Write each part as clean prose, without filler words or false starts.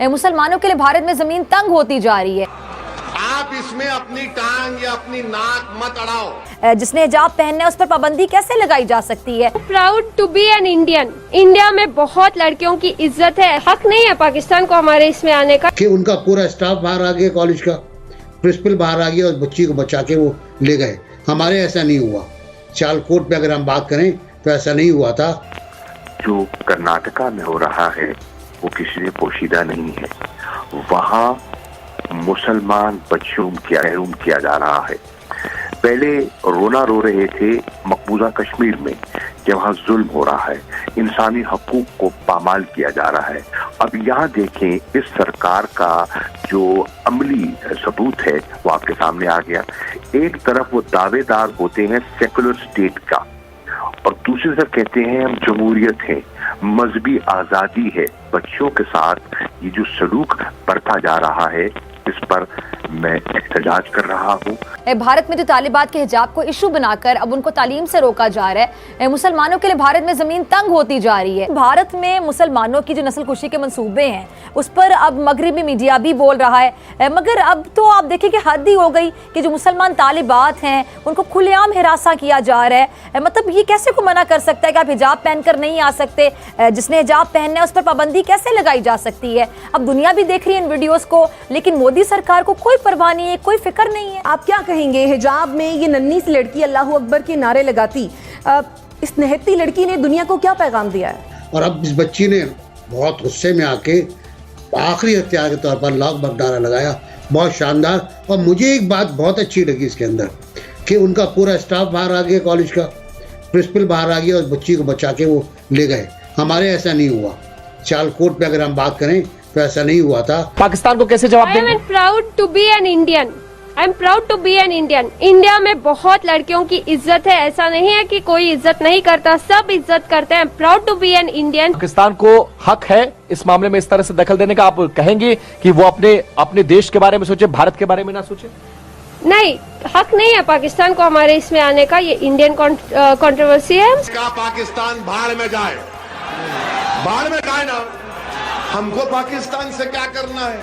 मुसलमानों के लिए भारत में जमीन तंग होती जा रही है। आप इसमें अपनी टांग या अपनी नाक मत अड़ाओ। जिसने हिजाब पहनना है उस पर पाबंदी कैसे लगाई जा सकती है? Proud to be an Indian. India में बहुत लड़कियों की इज्जत है, हक नहीं है पाकिस्तान को हमारे इसमें आने का। कि उनका पूरा स्टाफ बाहर आ गया, कॉलेज का प्रिंसिपल बाहर आ गया और बच्ची को बचा के वो ले गए। हमारे ऐसा नहीं हुआ। सियालकोट पे अगर हम बात करें तो ऐसा नहीं हुआ था। जो कर्नाटका में हो रहा है वो किसी से पोशीदा नहीं है। वहाँ मुसलमान बच्चों की महरूम किया जा रहा है। पहले रोना रो रहे थे मकबूजा कश्मीर में कि वहाँ जुल्म हो रहा है, इंसानी हकूक को पामाल किया जा रहा है। अब यहाँ देखें, इस सरकार का जो अमली सबूत है वो आपके सामने आ गया। एक तरफ वो दावेदार होते हैं सेकुलर स्टेट का और दूसरी तरफ कहते हैं हम जमहूरियत हैं, मजहबी आज़ादी है। बच्चों के साथ ये जो सलूक बढ़ता जा रहा है इस पर मैं एहतजाज कर रहा हूँ। भारत में जो तालिबात के हिजाब को इशू बनाकर अब उनको तालीम से रोका जा रहा है, मुसलमानों के लिए भारत में जमीन तंग होती जा रही है। भारत में मुसलमानों की जो नस्लकुशी के मंसूबे हैं उस पर अब मगरबी मीडिया भी बोल रहा है, मगर अब तो आप देखिए कि हद ही हो गई कि जो मुसलमान तालिबात हैं उनको खुलेआम हिरासा किया जा रहा है। मतलब ये कैसे को मना कर सकता है कि आप हिजाब पहनकर नहीं आ सकते? जिसने हिजाब पहनना है उस पर पाबंदी कैसे लगाई जा सकती है? अब दुनिया भी देख रही है इन वीडियोस को, लेकिन मोदी सरकार को कोई परवाह नहीं है, कोई फिक्र नहीं है। आप क्या कहेंगे? हिजाब में ये नन्ही सी लड़की अल्लाहू अकबर के नारे लगाती, इस निहत्ती लड़की ने दुनिया को क्या पैगाम दिया है? और अब इस बच्ची ने बहुत गुस्से में आके आखिरी हथियार के तौर पर अल्लाह अकबर नारा लगाया। बहुत शानदार। और मुझे एक बात बहुत अच्छी लगी इसके अंदर कि उनका पूरा स्टाफ बाहर आ गया, कॉलेज का प्रिंसिपल बाहर आ गया और बच्ची को बचा के वो ले गए। हमारे ऐसा नहीं हुआ। सियालकोट पे अगर हम बात करें तो ऐसा नहीं हुआ था। पाकिस्तान को कैसे जवाब देंगे? I am proud to be an Indian. I am proud to be an Indian. India में बहुत लड़कियों की इज्जत है, ऐसा नहीं है कि कोई इज्जत नहीं करता, सब इज्जत करते हैं। Proud to be an Indian. Pakistan को हक है इस मामले में इस तरह से दखल देने का? आप कहेंगे कि वो अपने देश के बारे में सोचे, भारत के बारे में ना सोचे? नहीं, हक नहीं है पाकिस्तान को हमारे इसमें आने का। ये इंडियन कंट्रोवर्सी है। का पाकिस्तान भाड़ में जाए, भाड़ में जाए ना। हमको पाकिस्तान से क्या करना है?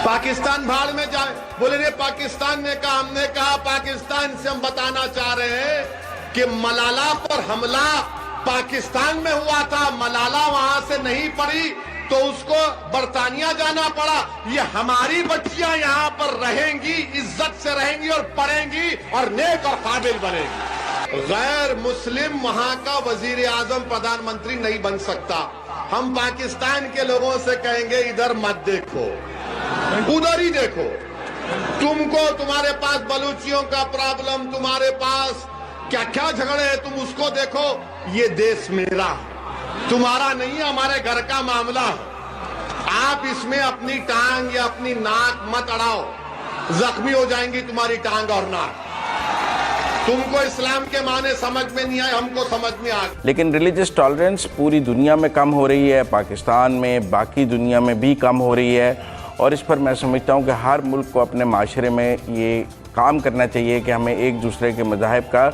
पाकिस्तान भाड़ में जाए। बोले रे पाकिस्तान ने कहा, हमने कहा पाकिस्तान से हम बताना चाह रहे हैं कि मलाला पर हमला पाकिस्तान में हुआ था, मलाला वहां से नहीं पड़ी तो उसको बरतानिया जाना पड़ा। ये हमारी बच्चियां यहाँ पर रहेंगी, इज्जत से रहेंगी और पढ़ेंगी और नेक और काबिल बनेंगी। गैर मुस्लिम वहां का वजीर आजम प्रधानमंत्री नहीं बन सकता। हम पाकिस्तान के लोगों से कहेंगे इधर मत देखो, उधर ही देखो। तुमको तुम्हारे पास बलूचियों का प्रॉब्लम, तुम्हारे पास क्या क्या झगड़े हैं, तुम उसको देखो। ये देश मेरा, तुम्हारा नहीं है, हमारे घर का मामला। आप इसमें अपनी टांग या अपनी नाक मत अड़ाओ, जख्मी हो जाएंगी तुम्हारी टांग और नाक। तुमको इस्लाम के माने समझ में नहीं आए, हमको समझ में आ गए। लेकिन रिलीजियस टॉलरेंस पूरी दुनिया में कम हो रही है, पाकिस्तान में, बाकी दुनिया में भी कम हो रही है। और इस पर मैं समझता हूँ कि हर मुल्क को अपने माशरे में ये काम करना चाहिए कि हमें एक दूसरे के मज़ाहिब का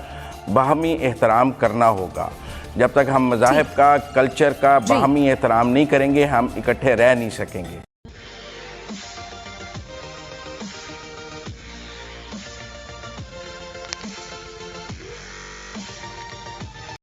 बाहमी एहतराम करना होगा। जब तक हम मज़ाहिब का, कल्चर का बाहमी एहतराम नहीं करेंगे हम इकट्ठे रह नहीं सकेंगे।